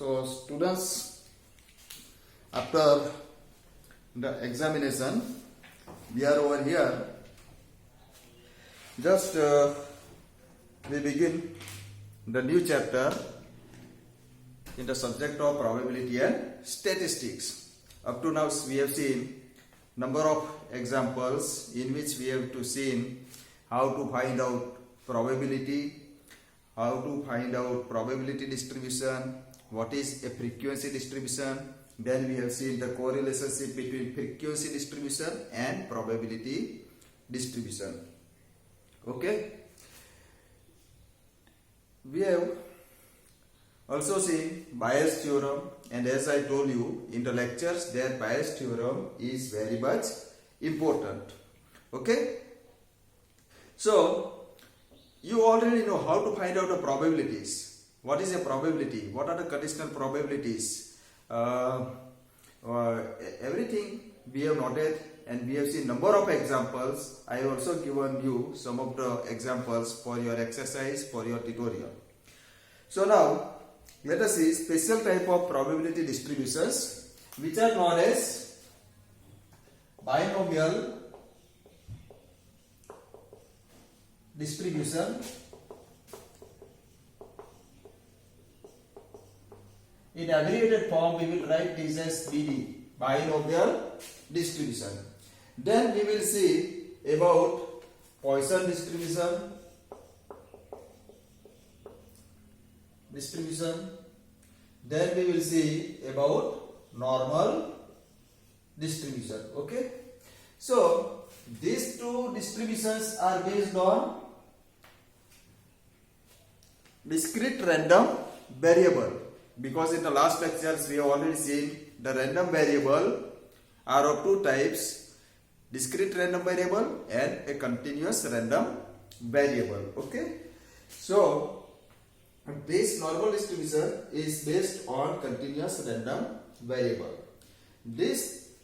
So students, after the examination, we are over here. Just we begin the new chapter in the subject of probability and statistics. Up to now we have seen number of examples in which we have to see how to find out probability, how to find out probability distribution, what is a frequency distribution. Then we have seen the correlationship between frequency distribution and probability distribution. Okay. We have also seen Bayes theorem, and as I told you in the lectures that Bayes theorem is very much important. Okay. So you already know how to find out the probabilities. What is a probability? What are the conditional probabilities? Everything we have noted, and we have seen number of examples. I have also given you some of the examples for your exercise, for your tutorial. So now let us see special type of probability distributions which are known as binomial distribution. In abbreviated form, we will write this as BD, binomial distribution. Then we will see about Poisson distribution. Then we will see about normal distribution. Okay. So these two distributions are based on discrete random variable. Because in the last lectures we have already seen the random variable are of two types, discrete random variable and a continuous random variable. Okay. So this normal distribution is based on continuous random variable.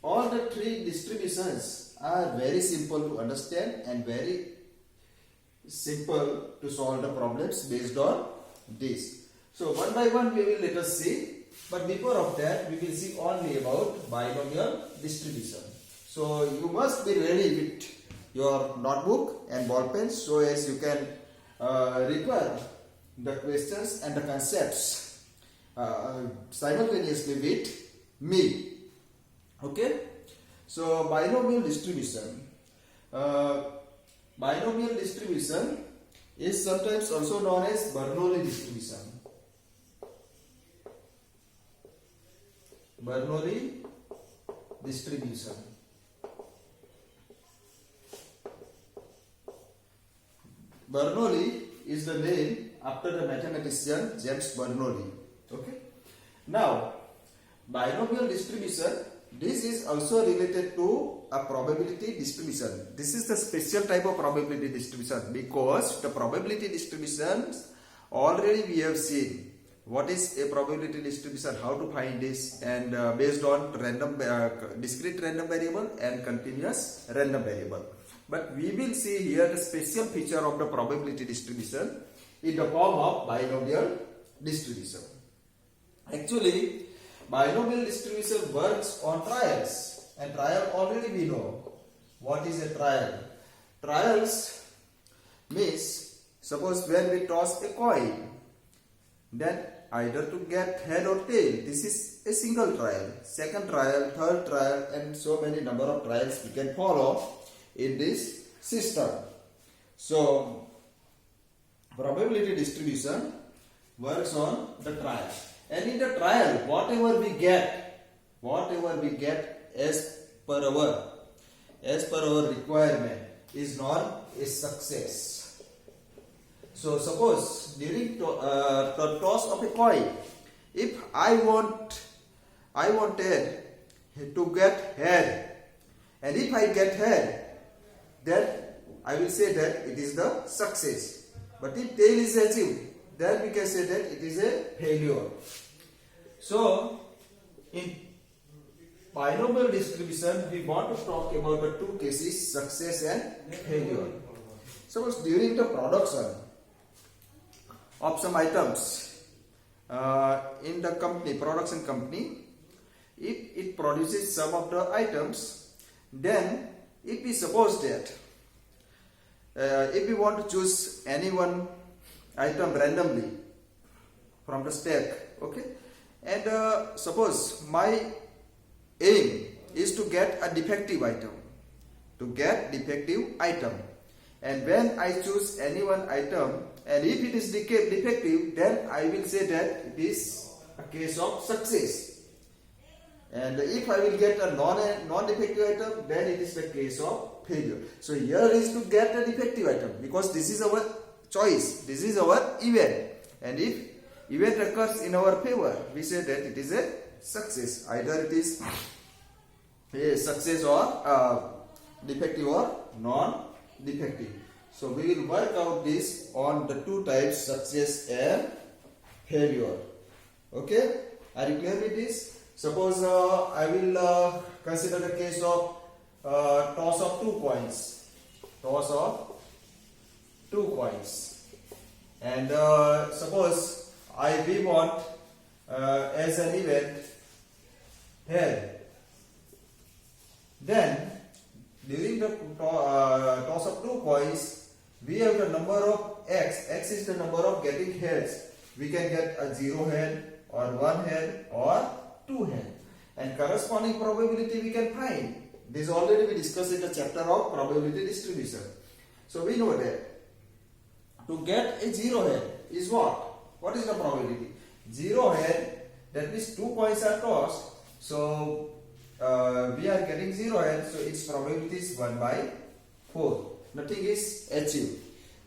All the three distributions are very simple to understand and very simple to solve the problems based on this. So one by one we will let us see, but before of that we will see only about binomial distribution. So you must be ready with your notebook and ball pen so as you can refer the questions and the concepts simultaneously with me. Okay. So binomial distribution. Binomial distribution is sometimes also known as Bernoulli distribution. Bernoulli distribution. Bernoulli is the name after the mathematician James Bernoulli. Okay. Now, binomial distribution, this is also related to a probability distribution. This is the special type of probability distribution because the probability distributions already we have seen. What is a probability distribution, how to find this, and based on random discrete random variable and continuous random variable. But we will see here the special feature of the probability distribution in the form of binomial distribution. Actually, binomial distribution works on trials, and trial already we know. What is a trial? Trials means, suppose when we toss a coin, then either to get head or tail. This is a single trial. Second trial, third trial, and so many number of trials we can follow in this system. So probability distribution works on the trial, and in the trial whatever we get as per our requirement is known as success. So suppose during the toss of a coin, if I wanted to get head, and if I get head, then I will say that it is the success. But if tail is achieved, then we can say that it is a failure. So in binomial distribution, we want to talk about the two cases, success and failure. Suppose during the production of some items, in the company, production company, if it produces some of the items, then if we suppose that if we want to choose any one item randomly from the stack, okay, and suppose my aim is to get a defective item, and when I choose any one item, and if it is defective, then I will say that it is a case of success. And if I will get a non-defective item, then it is the case of failure. So here is to get a defective item, because this is our choice, this is our event, and if event occurs in our favor, we say that it is a success. Either it is a success or defective or non-defective. So we will work out this on the two types, success and failure. Okay, are you clear with this? Suppose I will consider the case of toss of two coins, and suppose we want as an event head. Then during the toss of two coins, we have the number of x. X is the number of getting heads. We can get a 0 head or 1 head or 2 head, and corresponding probability we can find. This already we discussed in the chapter of probability distribution. So we know that to get a 0 head is what is the probability? 0 head, that means 2 coins are tossed, so we are getting 0 head, so its probability is 1 by 4. Nothing is achieved.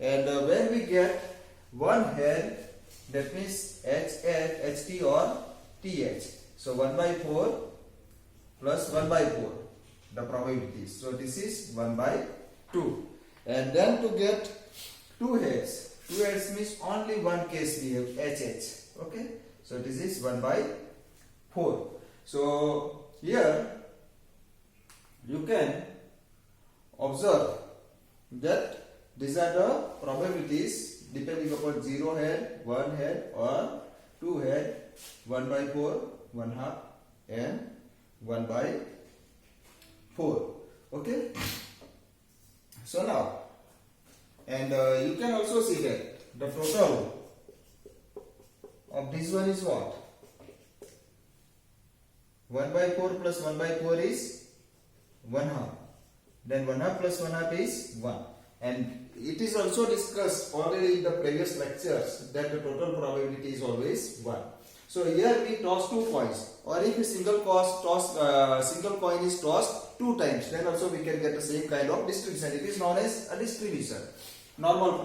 And when we get 1 head, that means HT or TH. So 1 by 4 plus 1 by 4, the probability. So this is 1 by 2. And then to get 2 heads means only one case we have, HH. Okay. So this is 1 by 4. So here you can observe that these are the probabilities depending upon 0 head, 1 head or 2 head, 1 by 4, 1 half and 1 by 4. Okay. So now, and you can also see that the total of this one is what? 1 by 4 plus 1 by 4 is 1 half. Then 1 half plus 1 half is 1. And it is also discussed already in the previous lectures that the total probability is always 1. So here we toss 2 coins, or if a single coin is tossed 2 times, then also we can get the same kind of distribution. It is known as a distribution, normal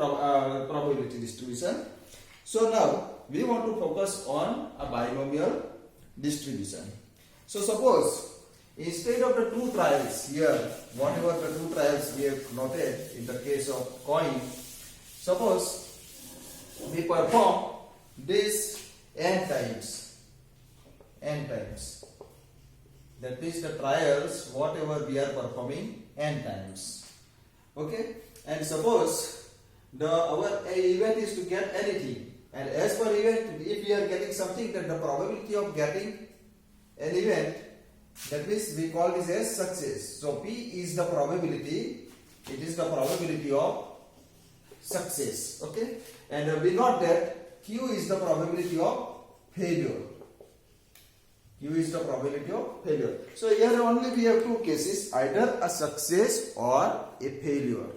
probability distribution. So now we want to focus on a binomial distribution. So suppose instead of the 2 trials here, whatever the 2 trials we have noted in the case of coin, suppose we perform this n times. That means the trials whatever we are performing n times. Okay, and suppose our event is to get anything, and as per event, if we are getting something, then the probability of getting an event, that means we call this as success. So P is the probability, it is the probability of success. Okay, and we note that Q is the probability of failure. Q is the probability of failure. So here only we have 2 cases, either a success or a failure.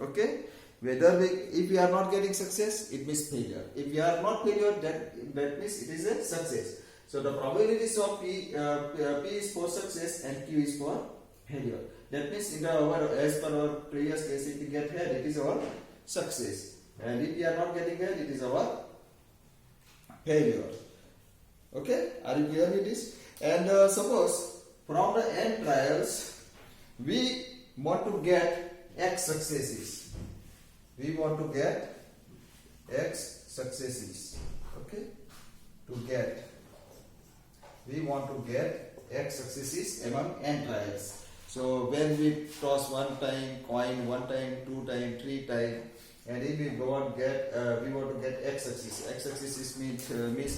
Okay, whether if we are not getting success, it means failure. If we are not failure, that means it is a success. So the probabilities of P is for success and Q is for failure. That means in as per our previous case, if we get head, it is our success, and if we are not getting head, it is our failure. Okay, are you clear with this? And suppose from the n trials we want to get x successes. We want to get x successes. Okay, we want to get x successes among n trials. So when we toss 1 time coin, 1 time, 2 time, 3 time, and if we want to get x-axis. X-axis means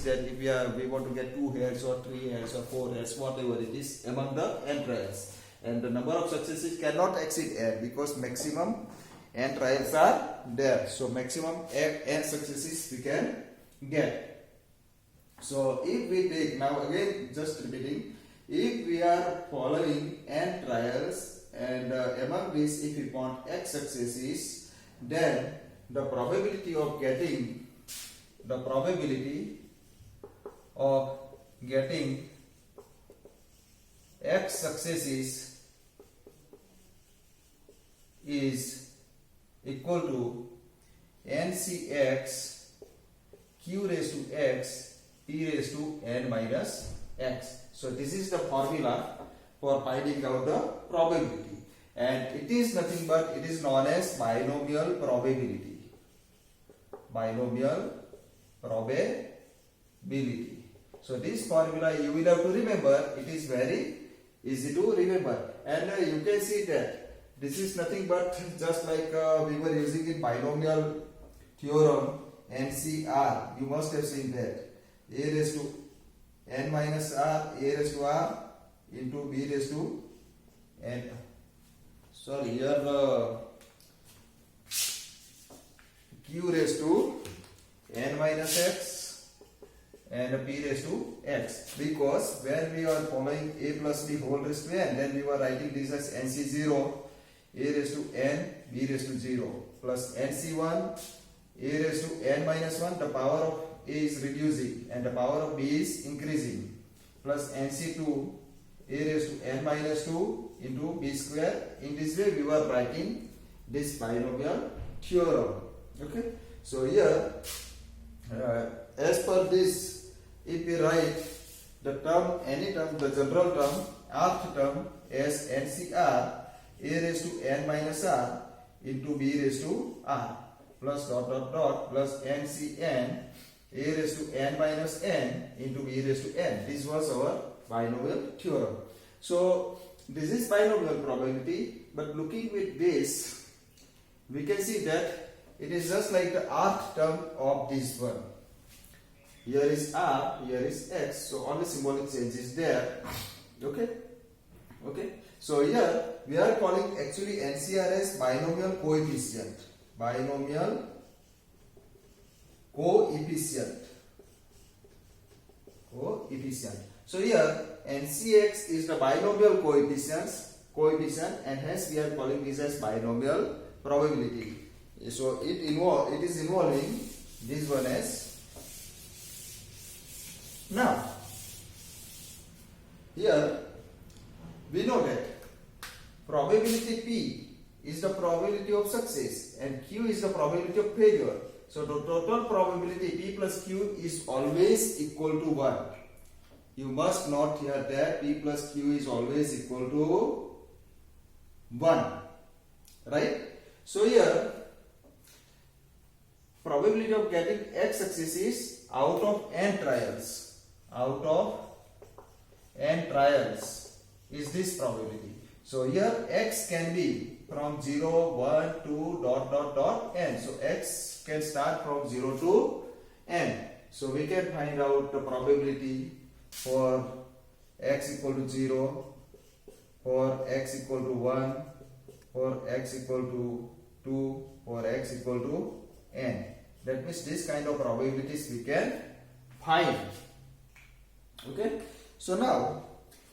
that if we want to get 2 heads or 3 heads or 4 heads, whatever it is among the n trials, and the number of successes cannot exceed n because maximum n trials are there. So maximum n successes we can get. So if we take, now again just repeating, if we are following n trials and among these if we want x successes, then the probability of getting x successes is equal to NCX q raised to x p raised to n minus x. So this is the formula for finding out the probability, and it is nothing but it is known as binomial probability. Binomial probability. So this formula you will have to remember. It is very easy to remember, and you can see that this is nothing but just like we were using in binomial theorem NCR. You must have seen that a raised to n minus r, a raised to r into b raised to n. Sorry, here q raised to n minus x and p raised to x, because when we are following a plus b whole raised to n, then we were writing this as nc0 a raised to n b raised to 0 plus nc1 a raised to n minus 1, the power of a is reducing and the power of b is increasing, plus nc2 a raised to n minus 2 into b square. In this way we were writing this binomial theorem. Okay, so here as per this, if we write the term, any term, the general term, rth term as NCR a raised to n minus r into b raised to r plus dot dot dot plus NCN a raised to n minus n into b raised to n. This was our binomial theorem. So this is binomial probability, but looking with this, we can see that it is just like the rth term of this one. Here is r, here is x, so only symbolic change is there. Okay. So here we are calling actually NCR as binomial coefficient. Binomial coefficient. So here NCX is the binomial coefficient, and hence we are calling this as binomial probability. So it is involving this one as. Now here we know that probability P is the probability of success and Q is the probability of failure. So the total probability P plus Q is always equal to 1. You must note here that P plus Q is always equal to 1. Right? So here probability of getting x success is out of n trials. Out of n trials is this probability. So here x can be from 0, 1, 2, dot dot dot n. So x can start from 0 to n. So we can find out the probability for x equal to 0, for x equal to 1, for x equal to 2, for x equal to n. That means this kind of probabilities we can find. Okay. So now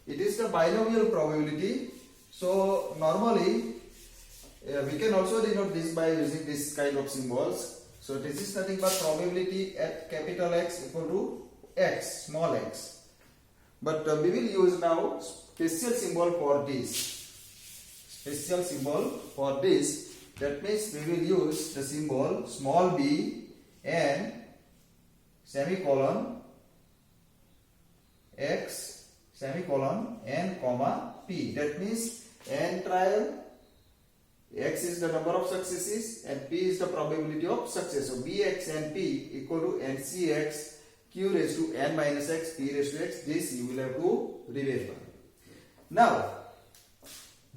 it is the binomial probability. So normally we can also denote this by using this kind of symbols. So this is nothing but probability at capital X equal to x, small x. But we will use now special symbol for this. Special symbol for this. That means we will use the symbol small b and semicolon x semicolon n comma p. That means n trial, x is the number of successes and p is the probability of success. So bx and p equal to ncx q raised to n minus x p raised to x. This you will have to remember. Now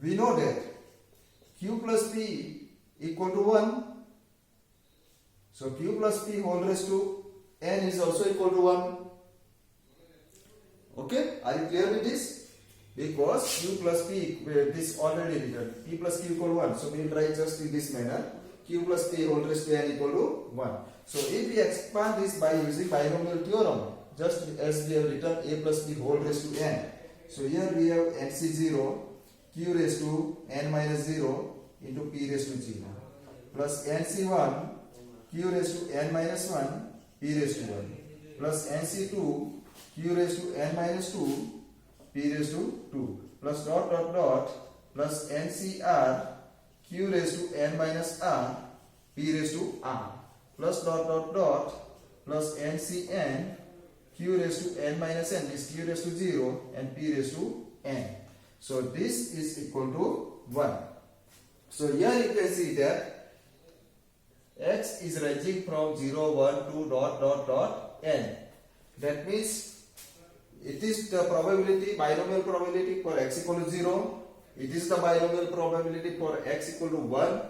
we know that q plus p equal to 1. So q plus p whole raised to n is also equal to 1. Okay, are you clear with this? Because q plus p, this already written, p plus q equal to 1. So we will write just in this manner, q plus p whole raised to n equal to 1. So if we expand this by using binomial theorem, just as we have written a plus b whole raised to n. So here we have nc0 q raised to n minus 0 into p raised to 0 plus nc1 q raised to n minus 1 p raised to 1 plus nc2 q raised to n minus 2 p raised to 2 plus dot dot dot plus ncr q raised to n minus r p raised to r plus dot dot dot plus ncn q raised to n minus n is q raised to 0 and p raised to n. So this is equal to 1. So here you can see that x is ranging from 0, 1 to dot dot dot n. That means it is the probability, binomial probability for x equal to 0. It is the binomial probability for x equal to 1.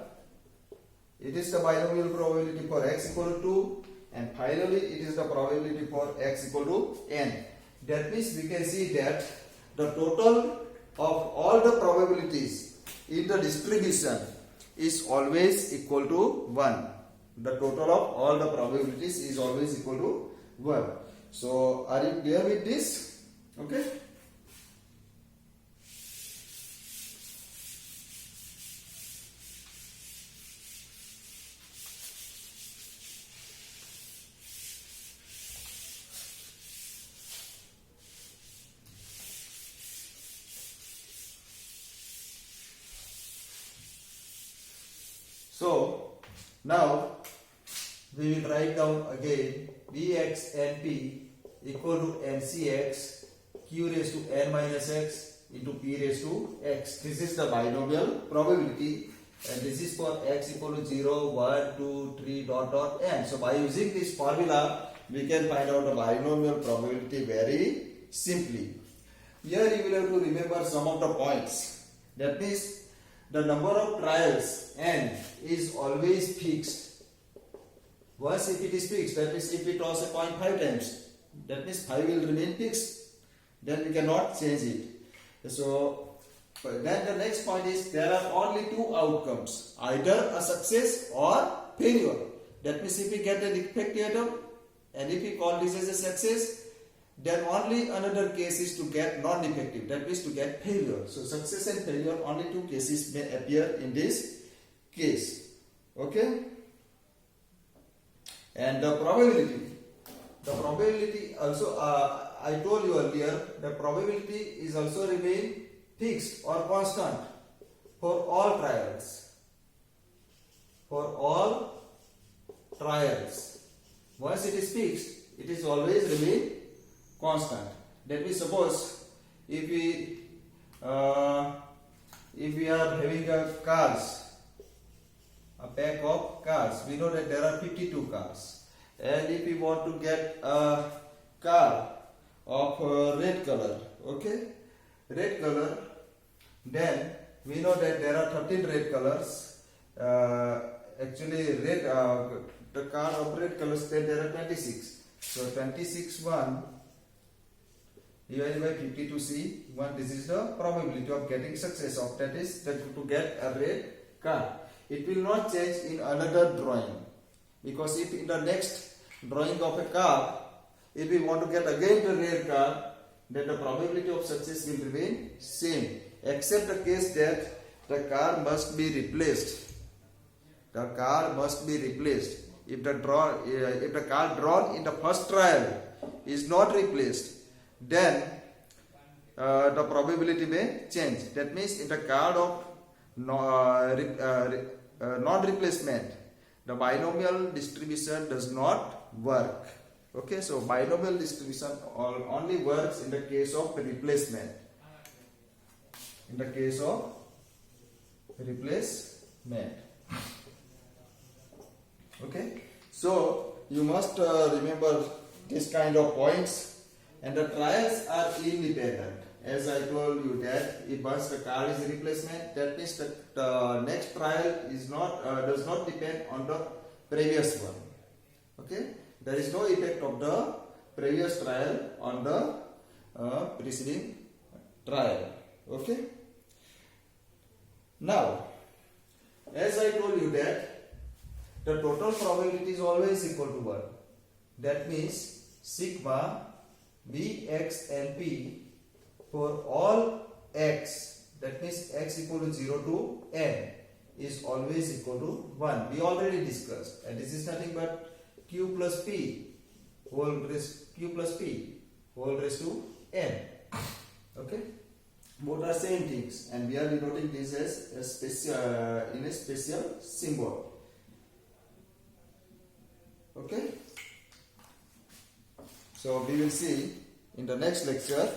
It is the binomial probability for x equal to 2. And finally, it is the probability for x equal to n. That means we can see that the total of all the probabilities in the distribution is always equal to 1. The total of all the probabilities is always equal to 1. So, are you clear with this? Okay. So, now we will write down again Bx and P equal to mcx q raised to n minus x into p raised to x. This is the binomial probability and this is for x equal to 0, 1, 2, 3 dot dot n. So, by using this formula we can find out the binomial probability very simply. Here you will have to remember some of the points. That means the number of trials n is always fixed. Once if it is fixed, that means if we toss a coin 5 times, that means 5 will remain fixed. Then we cannot change it. So then the next point is there are only two outcomes, either a success or failure. That means if we get a defective atom and if we call this as a success, then only another case is to get non-defective, that means to get failure. So success and failure, only two cases may appear in this case. Okay? And the probability also, I told you earlier, the probability is also remain fixed or constant for all trials. For all trials. Once it is fixed, it is always remain constant. That means suppose if we are having a pack of cars, we know that there are 52 cars, and if we want to get a car of red color, okay, red color, then we know that there are 13 red colors. Actually red, the car of red colors, then there are 26. So 26 1 divided by 52c 1, this is the probability of getting success of, that is that to get a red car. It will not change in another drawing, because if in the next drawing of a car, if we want to get again the red car, then the probability of success will remain same, except the case that the car must be replaced. The car must be replaced. If the car drawn in the first trial is not replaced, then the probability may change. That means in the card of non-replacement, the binomial distribution does not work. Okay, so binomial distribution only works in the case of replacement. In the case of replacement. Okay, so you must remember this kind of points, and the trials are independent. As I told you that if once the car is replacement, that means that the next trial is not does not depend on the previous one. Okay, there is no effect of the previous trial on the preceding trial. Okay. Now, as I told you that the total probability is always equal to 1. That means sigma B, X and P for all X, that means X equal to 0 to N, is always equal to 1. We already discussed, and this is nothing but Q plus P whole raised to N. Okay, both are same things, and we are denoting this as a special symbol. Okay, so we will see in the next lecture